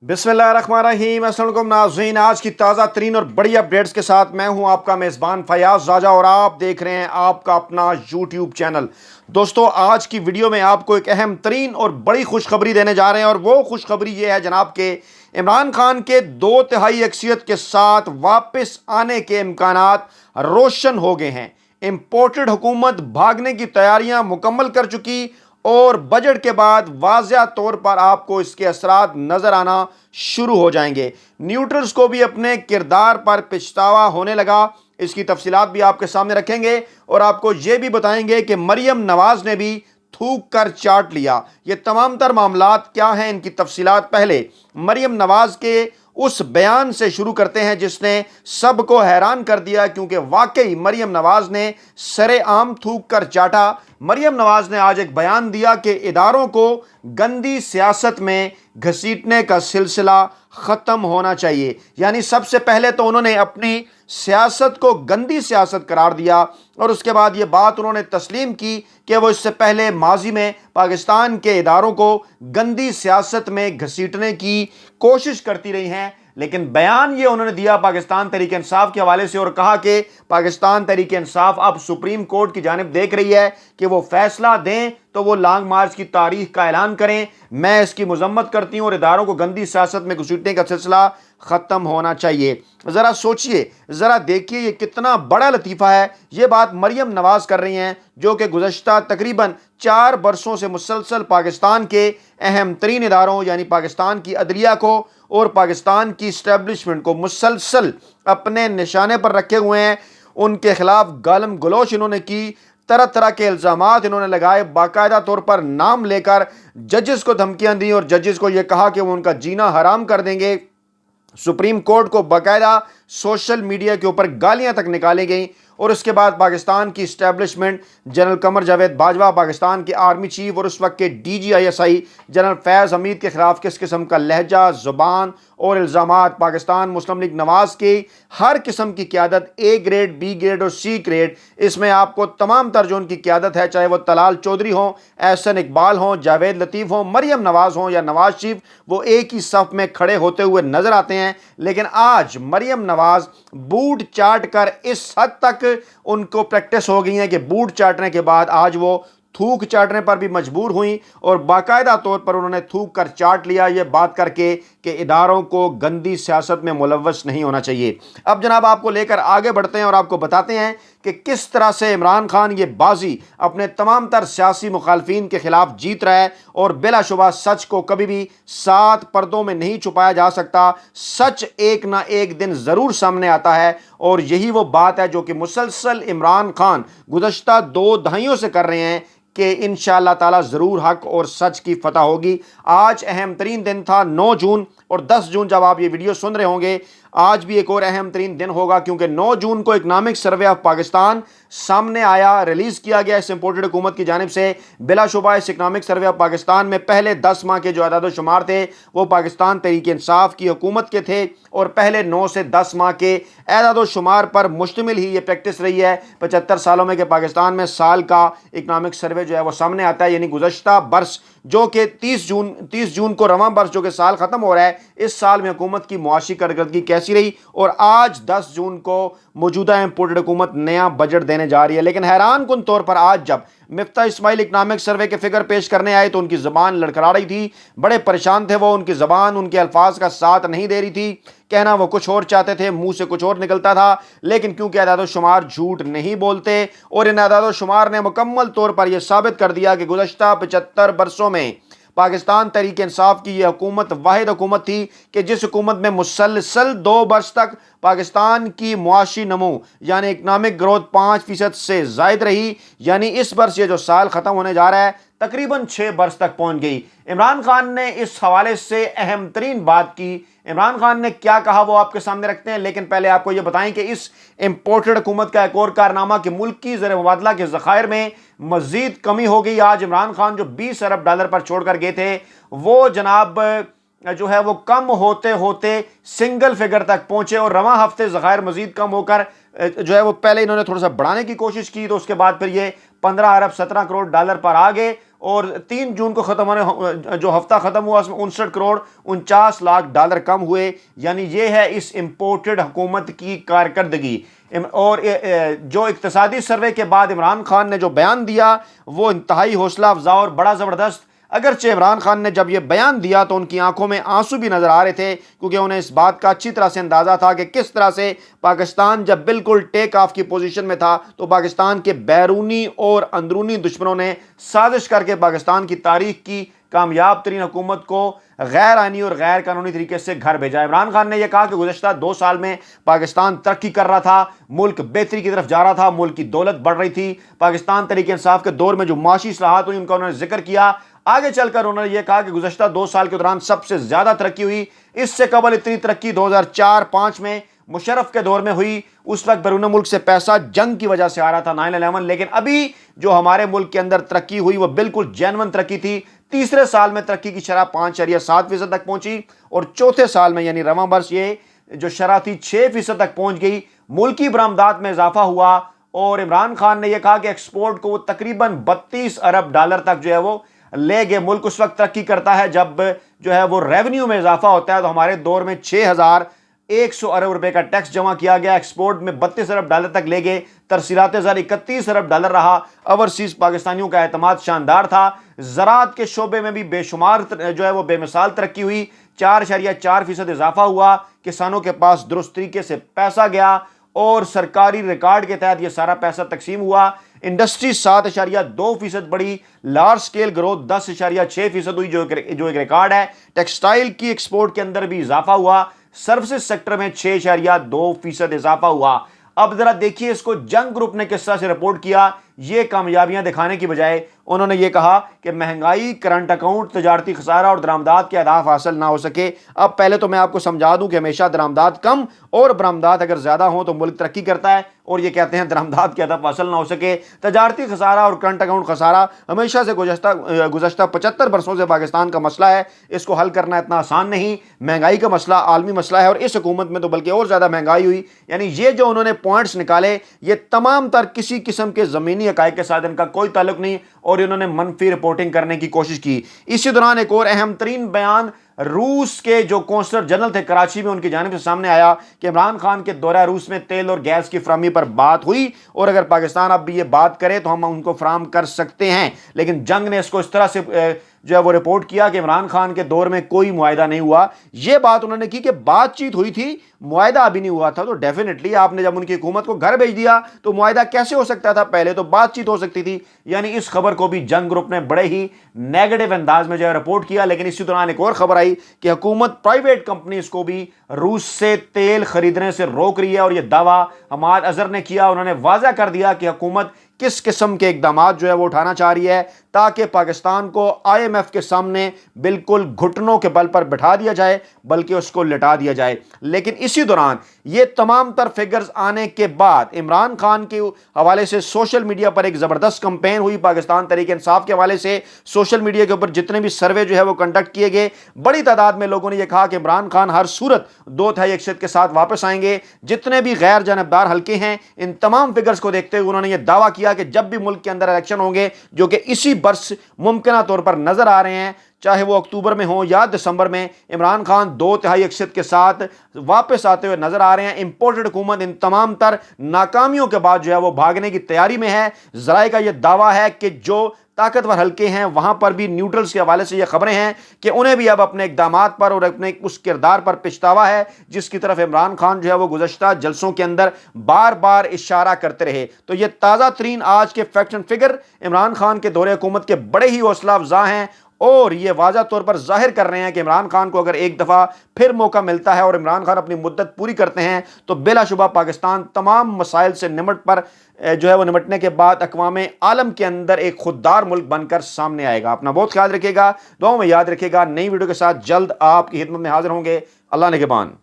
बिस्मिल्लाहिर्रहमानिर्रहीम। अस्सलाम वालेकुम नाज़रीन, आज की ताज़ा तरीन और बड़ी अपडेट्स के साथ मैं हूं आपका मेज़बान फयाज़ राजा और आप देख रहे हैं आपका अपना यूट्यूब चैनल। दोस्तों, आज की वीडियो में आपको एक अहम तरीन और बड़ी खुशखबरी देने जा रहे हैं और वो खुशखबरी ये है जनाब के इमरान खान के 2/3 अक्सियत के साथ वापस आने के इम्कानात रोशन हो गए हैं। इम्पोर्टेड हुकूमत भागने की तैयारियां मुकम्मल कर चुकी और बजट के बाद वाज़िया तौर पर आपको इसके असरात नज़र आना शुरू हो जाएंगे। न्यूट्रल्स को भी अपने किरदार पर पछतावा होने लगा। इसकी तफसीलात भी आपके सामने रखेंगे और आपको ये भी बताएंगे कि मरियम नवाज ने भी थूक कर चाट लिया। ये तमाम तर मामलात क्या हैं, इनकी तफसीलात पहले मरियम नवाज के उस बयान से शुरू करते हैं जिसने सबको हैरान कर दिया, क्योंकि वाकई मरियम नवाज ने सरेआम थूक कर चाटा। मरियम नवाज ने आज एक बयान दिया कि इदारों को गंदी सियासत में घसीटने का सिलसिला ख़त्म होना चाहिए। यानी सबसे पहले तो उन्होंने अपनी सियासत को गंदी सियासत करार दिया और उसके बाद ये बात उन्होंने तस्लीम की कि वो इससे पहले माजी में पाकिस्तान के इदारों को गंदी सियासत में घसीटने की कोशिश करती रही हैं। लेकिन बयान ये उन्होंने दिया पाकिस्तान तहरीक इंसाफ के हवाले से और कहा कि पाकिस्तान तहरीक इंसाफ अब सुप्रीम कोर्ट की जानिब देख रही है कि वो फैसला दें तो वो लॉन्ग मार्च की तारीख का ऐलान करें। मैं इसकी मजम्मत करती हूँ और इदारों को गंदी सियासत में घसीटने का सिलसिला ख़त्म होना चाहिए। ज़रा सोचिए, ज़रा देखिए, ये कितना बड़ा लतीफ़ा है। ये बात मरियम नवाज कर रही हैं जो कि गुज़श्ता तकरीबन 4 बरसों से मुसलसल पाकिस्तान के अहम तरीन इदारों यानी पाकिस्तान की अदलिया को और पाकिस्तान की इस्टेब्लिशमेंट को मुसलसल अपने निशाने पर रखे हुए हैं। उनके खिलाफ गालम गलोच इन्होंने की, तरह तरह के इल्ज़ामात इन्होंने लगाए, बाकायदा तौर पर नाम लेकर जजेस को धमकियां दी और जजेस को यह कहा कि वो उनका जीना हराम कर देंगे। सुप्रीम कोर्ट को बाकायदा सोशल मीडिया के ऊपर गालियां तक निकाली गई और उसके बाद पाकिस्तान की इस्टेब्लिशमेंट, जनरल कमर जावेद बाजवा, पाकिस्तान के आर्मी चीफ और उस वक्त के DGISI जनरल फैज़ हमीद के खिलाफ किस किस्म का लहजा, ज़ुबान और इल्ज़ामात, पाकिस्तान मुस्लिम लीग नवाज की हर किस्म की क़यादत, A ग्रेड, B ग्रेड और C ग्रेड, इसमें आपको तमाम तरह उनकी क़यादत है, चाहे वो तलाल चौधरी हों, एहसन इकबाल हों, जावेद लतीफ़ हों, मरियम नवाज हों या नवाज शरीफ, वो एक ही सफ़ में खड़े होते हुए नज़र आते हैं। लेकिन आज मरियम नवाज बूट चाट कर इस हद तक उनको प्रैक्टिस हो गई है कि बूट चाटने के बाद आज वो थूक चाटने पर भी मजबूर हुई और बाकायदा तौर पर उन्होंने थूक कर चाट लिया, ये बात करके कि इदारों को गंदी सियासत में मुलव्वस नहीं होना चाहिए। अब जनाब आपको लेकर आगे बढ़ते हैं और आपको बताते हैं कि किस तरह से इमरान खान ये बाजी अपने तमाम तर सियासी मुखालफिन के खिलाफ जीत रहा है और बिलाशुबा सच को कभी भी 7 पर्दों में नहीं छुपाया जा सकता। सच एक ना एक दिन ज़रूर सामने आता है और यही वो बात है जो कि मुसलसल इमरान खान गुज़श्ता 2 दहाइयों से कर रहे हैं कि इंशाअल्लाह ताला ज़रूर हक और सच की फतह होगी। आज अहम तरीन दिन था 9 जून और 10 जून जब आप ये वीडियो सुन रहे होंगे, आज भी एक और अहम तरीन दिन होगा, क्योंकि 9 जून को इकनॉमिक सर्वे ऑफ पाकिस्तान सामने आया, रिलीज़ किया गया इस इम्पोर्टेड हुकूमत की जानिब से। बिलाशुबा इस इकनॉमिक सर्वे ऑफ पाकिस्तान में पहले 10 माह के जो अदाद शुमार थे वो पाकिस्तान तहरीक इंसाफ की हुकूमत के थे और पहले 9 से 10 माह के अदाद शुमार पर मुश्तमिल ही ये प्रैक्टिस रही है 75 सालों में कि पाकिस्तान में साल का इकनॉमिक सर्वे जो है वो सामने आता है। यानी गुज़श्ता बरस जो कि 30 जून को रवां बरस जो कि साल ख़त्म हो रहा है, इस साल में हुकूमत की मुआशी कारकर्दगी कैसी रही और आज 10 जून को मौजूदा इम्पोर्टेड हुकूमत नया बजट देने जा रही है। लेकिन हैरान कुन तौर पर आज जब मिफ्ता इस्माइल इकनॉमिक सर्वे के फिगर पेश करने आए तो उनकी ज़बान लड़खड़ा रही थी, बड़े परेशान थे वो, उनकी ज़बान उनके अल्फाज का साथ नहीं दे रही थी, कहना वो कुछ और चाहते थे, मुंह से कुछ और निकलता था। लेकिन क्योंकि अदाद शुमार झूठ नहीं बोलते और इन अदाद शुमार ने मुकम्मल तौर पर यह साबित कर दिया कि गुज़श्ता 75 बरसों में पाकिस्तान तहरीक इंसाफ की यह हुकूमत वाहिद हुकूमत थी कि जिस हुकूमत में मुसलसल 2 बरस तक पाकिस्तान की मुआशी नमू यानी इकनॉमिक ग्रोथ 5% से ज़ायद रही। यानी इस बरस ये जो साल ख़त्म होने जा रहा है तकरीबन 6 बरस तक पहुंच गई। इमरान खान ने इस हवाले से अहम तरीन बात की। इमरान खान ने क्या कहा वो आपके सामने रखते हैं, लेकिन पहले आपको ये बताएं कि इस इम्पोर्टेड हुकूमत का एक और कारनामा कि मुल्क की ज़र मुबादला के ज़खायर में मज़ीद कमी हो गई। आज इमरान खान जो 20 अरब डॉलर पर छोड़ कर गए थे वो जनाब जो है वो कम होते होते सिंगल फिगर तक पहुंचे और रवां हफ्ते ज़खायर मज़ीद कम होकर जो है वो पहले इन्होंने थोड़ा सा बढ़ाने की कोशिश की तो उसके बाद फिर ये 15 अरब 17 करोड़ डॉलर पर आ गए اور 3 جون کو ختم ہونے جو ہفتہ ختم ہوا اس میں 59 کروڑ 49 لاکھ ڈالر کم ہوئے. یعنی یہ ہے اس امپورٹڈ حکومت کی کارکردگی. اور جو اقتصادی سروے کے بعد عمران خان نے جو بیان دیا وہ انتہائی حوصلہ افزا اور بڑا زبردست. اگرچہ عمران خان نے جب یہ بیان دیا تو ان کی آنکھوں میں آنسو بھی نظر آ رہے تھے, کیونکہ انہیں اس بات کا اچھی طرح سے اندازہ تھا کہ کس طرح سے پاکستان جب بالکل ٹیک آف کی پوزیشن میں تھا تو پاکستان کے بیرونی اور اندرونی دشمنوں نے سازش کر کے پاکستان کی تاریخ کی کامیاب ترین حکومت کو غیر آئینی اور غیر قانونی طریقے سے گھر بھیجا. عمران خان نے یہ کہا کہ گزشتہ 2 سال میں پاکستان ترقی کر رہا تھا, ملک بہتری کی طرف جا رہا تھا, ملک کی دولت بڑھ رہی تھی. پاکستان تحریک انصاف کے دور میں جو معاشی اصلاحات ہوئی ان کا انہوں نے ذکر کیا. آگے چل کر انہوں نے یہ کہا کہ گزشتہ 2 سال کے دوران سب سے زیادہ ترقی ہوئی. اس سے قبل اتنی ترقی 2004-05 میں مشرف کے دور میں ہوئی. اس وقت بیرون ملک سے پیسہ جنگ کی وجہ سے آ رہا تھا 9/11. لیکن ابھی جو ہمارے ملک کے اندر ترقی ہوئی وہ بالکل جینون ترقی تھی. تیسرے سال میں ترقی کی شرح 5.7% تک پہنچی اور چوتھے سال میں یعنی رواں برس یہ جو شرح تھی 6% تک پہنچ گئی. ملکی برآمدات میں اضافہ ہوا اور عمران خان نے یہ کہا کہ ایکسپورٹ کو وہ تقریباً 32 ارب ڈالر تک جو ہے وہ لے گئے. ملک اس وقت ترقی کرتا ہے جب جو ہے وہ ریونیو میں اضافہ ہوتا ہے. تو ہمارے دور میں 6,100 ارب روپے کا ٹیکس جمع کیا گیا, ایکسپورٹ میں 32 ارب ڈالر تک لے گئے, ترسیلات زر 31 ارب ڈالر رہا. اوورسیز پاکستانیوں کا اعتماد شاندار تھا. زراعت کے شعبے میں بھی بے شمار جو ہے وہ بے مثال ترقی ہوئی. 4.4% اضافہ ہوا. کسانوں کے پاس درست طریقے سے پیسہ گیا اور سرکاری ریکارڈ کے تحت یہ سارا پیسہ تقسیم ہوا. انڈسٹری 7.2% بڑھی. لارج سکیل گروتھ 10.6% ہوئی جو ایک ریکارڈ ہے. ٹیکسٹائل کی ایکسپورٹ کے اندر بھی اضافہ ہوا. سروسز سیکٹر میں 6.2% اضافہ ہوا. اب ذرا دیکھیے اس کو جنگ گروپ نے کس طرح سے رپورٹ کیا. یہ کامیابیاں دکھانے کی بجائے انہوں نے یہ کہا کہ مہنگائی, کرنٹ اکاؤنٹ, تجارتی خسارہ اور درآمدات کے اہداف حاصل نہ ہو سکے. اب پہلے تو میں آپ کو سمجھا دوں کہ ہمیشہ درآمدات کم اور برآمدات اگر زیادہ ہوں تو ملک ترقی کرتا ہے, اور یہ کہتے ہیں درآمدات کے اہداف حاصل نہ ہو سکے. تجارتی خسارہ اور کرنٹ اکاؤنٹ خسارہ ہمیشہ سے گزشتہ 75 برسوں سے پاکستان کا مسئلہ ہے. اس کو حل کرنا اتنا آسان نہیں. مہنگائی کا مسئلہ عالمی مسئلہ ہے اور اس حکومت میں تو بلکہ اور زیادہ مہنگائی ہوئی. یعنی یہ جو انہوں نے پوائنٹس نکالے یہ تمام تر کسی قسم کے زمینی حقائق کے ساتھ ان کا کوئی تعلق نہیں, اور انہوں نے منفی رپورٹنگ کرنے کی کوشش کی. اسی دوران ایک اور اہم ترین بیان روس کے جو کونسلر جنرل تھے کراچی میں, ان کی جانب سے سامنے آیا کہ عمران خان کے دورہ روس میں تیل اور گیس کی فراہمی پر بات ہوئی, اور اگر پاکستان اب بھی یہ بات کرے تو ہم ان کو فراہم کر سکتے ہیں. لیکن جنگ نے اس کو اس طرح سے جو ہے وہ رپورٹ کیا کہ عمران خان کے دور میں کوئی معاہدہ نہیں ہوا. یہ بات انہوں نے کی کہ بات چیت ہوئی تھی, معاہدہ ابھی نہیں ہوا تھا. تو ڈیفینیٹلی آپ نے جب ان کی حکومت کو گھر بھیج دیا تو معاہدہ کیسے ہو سکتا تھا؟ پہلے تو بات چیت ہو سکتی تھی. یعنی اس خبر کو بھی جنگ گروپ نے بڑے ہی نیگیٹو انداز میں جو ہے رپورٹ کیا. لیکن اسی دوران ایک اور خبر آئی کہ حکومت پرائیویٹ کمپنیز کو بھی روس سے تیل خریدنے سے روک رہی ہے, اور یہ دعویٰ حماد اظہر نے کیا. انہوں نے واضح کر دیا کہ حکومت کس قسم کے اقدامات جو ہے وہ اٹھانا چاہ رہی ہے تاکہ پاکستان کو IMF کے سامنے بالکل گھٹنوں کے بل پر بٹھا دیا جائے, بلکہ اس کو لٹا دیا جائے. لیکن اسی دوران یہ تمام تر فگرز آنے کے بعد عمران خان کے حوالے سے سوشل میڈیا پر ایک زبردست کمپین ہوئی. پاکستان تحریک انصاف کے حوالے سے سوشل میڈیا کے اوپر جتنے بھی سروے جو ہے وہ کنڈکٹ کیے گئے, بڑی تعداد میں لوگوں نے یہ کہا کہ عمران خان ہر صورت 2/3 کے ساتھ واپس آئیں گے. جتنے بھی غیر جانبدار حلقے ہیں ان تمام فگرز کو دیکھتے ہوئے انہوں نے یہ دعویٰ کیا کہ جب بھی ملک کے اندر الیکشن ہوں گے جو کہ اسی برس ممکنہ طور پر نظر آ رہے ہیں, چاہے وہ اکتوبر میں ہوں یا دسمبر میں, عمران خان 2/3 کے ساتھ واپس آتے ہوئے نظر آ رہے ہیں. امپورٹڈ حکومت ان تمام تر ناکامیوں کے بعد جو ہے وہ بھاگنے کی تیاری میں ہے. ذرائع کا یہ دعویٰ ہے کہ جو طاقتور حلقے ہیں وہاں پر بھی نیوٹرلز کے حوالے سے یہ خبریں ہیں کہ انہیں بھی اب اپنے اقدامات پر اور اپنے اس کردار پر پچھتاوا ہے جس کی طرف عمران خان جو ہے وہ گزشتہ جلسوں کے اندر بار بار اشارہ کرتے رہے. تو یہ تازہ ترین آج کے fact and figure Imran Khan کے دور حکومت کے بڑے ہی حوصلہ افزا ہیں, اور یہ واضح طور پر ظاہر کر رہے ہیں کہ عمران خان کو اگر ایک دفعہ پھر موقع ملتا ہے اور عمران خان اپنی مدت پوری کرتے ہیں تو بلا شبہ پاکستان تمام مسائل سے نمٹنے کے بعد اقوام عالم کے اندر ایک خوددار ملک بن کر سامنے آئے گا. اپنا بہت خیال رکھیے گا, دعاؤں میں یاد رکھیے گا. نئی ویڈیو کے ساتھ جلد آپ کی خدمت میں حاضر ہوں گے. اللہ نگہبان.